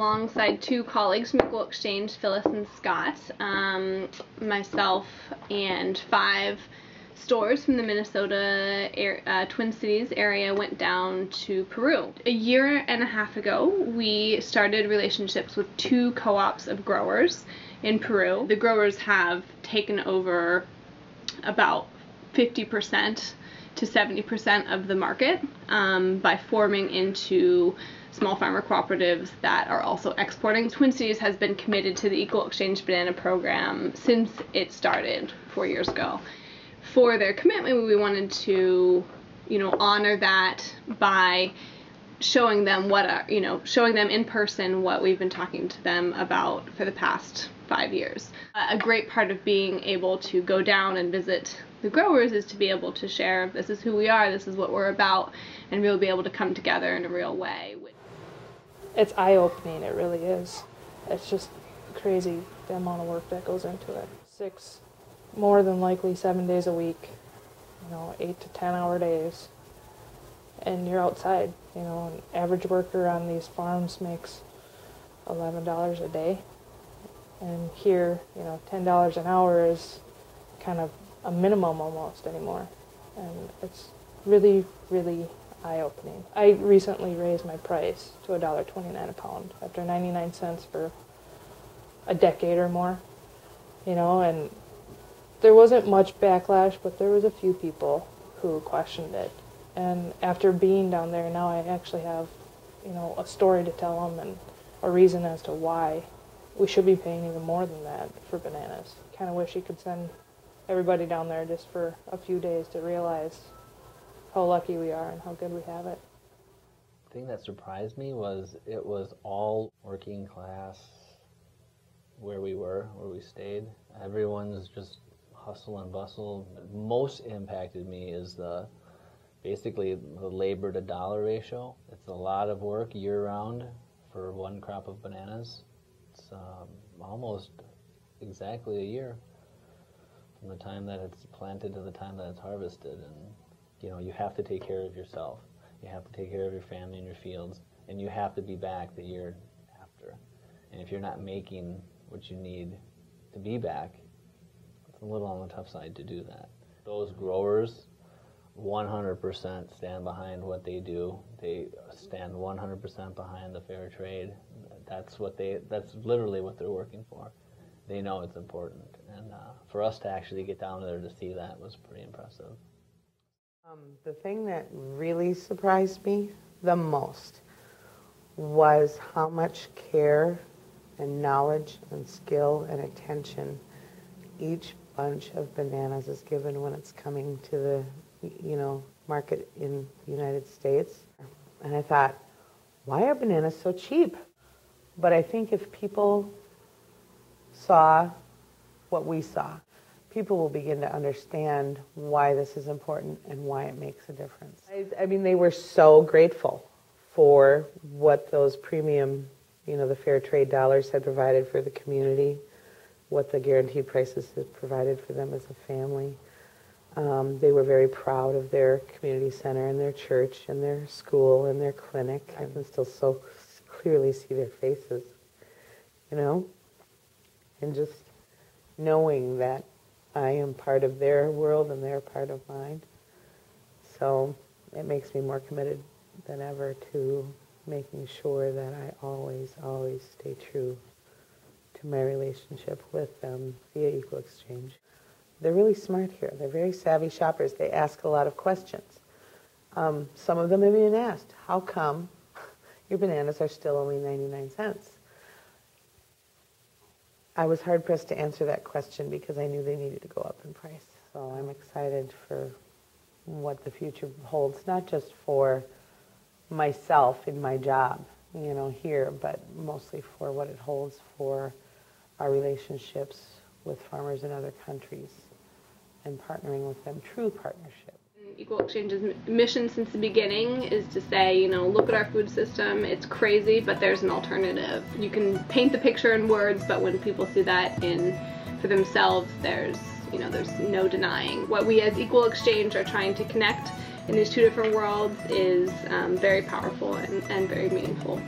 alongside two colleagues from Equal Exchange, Phyllis and Scott, myself and 5 stores from the Minnesota Twin Cities area went down to Peru. A year and a half ago, we started relationships with 2 co-ops of growers in Peru. The growers have taken over about 50% to 70% of the market by forming into small farmer cooperatives that are also exporting. Twin Cities has been committed to the Equal Exchange Banana Program since it started 4 years ago. For their commitment, we wanted to, honor that by showing them showing them in person what we've been talking to them about for the past 5 years. A great part of being able to go down and visit the growers is to be able to share, this is who we are, this is what we're about, and really be able to come together in a real way. It's eye-opening, it really is. It's just crazy the amount of work that goes into it. 6, more than likely 7 days a week, 8 to 10 hour days. And you're outside, an average worker on these farms makes $11 a day. And here, $10 an hour is kind of a minimum almost anymore. And it's really, really eye-opening. I recently raised my price to $1.29 a pound after 99 cents for a decade or more, and there wasn't much backlash, but there was a few people who questioned it. And after being down there, now I actually have, a story to tell them and a reason as to why we should be paying even more than that for bananas. Kind of wish you could send everybody down there just for a few days to realize how lucky we are and how good we have it. The thing that surprised me was it was all working class where we stayed. Everyone's just hustle and bustle. Most impacted me is basically the labor to dollar ratio. It's a lot of work year round for one crop of bananas. It's almost exactly a year from the time that it's planted to the time that it's harvested. And you have to take care of yourself. You have to take care of your family and your fields, and you have to be back the year after. And if you're not making what you need to be back, it's a little on the tough side to do that. Those growers 100% stand behind what they do. They stand 100% behind the fair trade. That's literally what they're working for. They know it's important. And for us to actually get down there to see that was pretty impressive. The thing that really surprised me the most was how much care and knowledge and skill and attention each bunch of bananas is given when it's coming to the market in the United States. And I thought, why are bananas so cheap? But I think if people saw what we saw, people will begin to understand why this is important and why it makes a difference. I mean, they were so grateful for what those premium, the fair trade dollars had provided for the community, what the guaranteed prices had provided for them as a family. They were very proud of their community center and their church and their school and their clinic. I can still so clearly see their faces, and just knowing that I am part of their world and they're part of mine. So it makes me more committed than ever to making sure that I always, always stay true to my relationship with them via Equal Exchange. They're really smart here. They're very savvy shoppers. They ask a lot of questions. Some of them have even asked, how come your bananas are still only 99 cents? I was hard-pressed to answer that question because I knew they needed to go up in price. So I'm excited for what the future holds, not just for myself in my job, here, but mostly for what it holds for our relationships with farmers in other countries and partnering with them, true partnership. Equal Exchange's mission since the beginning is to say, look at our food system, it's crazy, but there's an alternative. You can paint the picture in words, but when people see that for themselves, there's no denying. What we as Equal Exchange are trying to connect in these 2 different worlds is very powerful and very meaningful.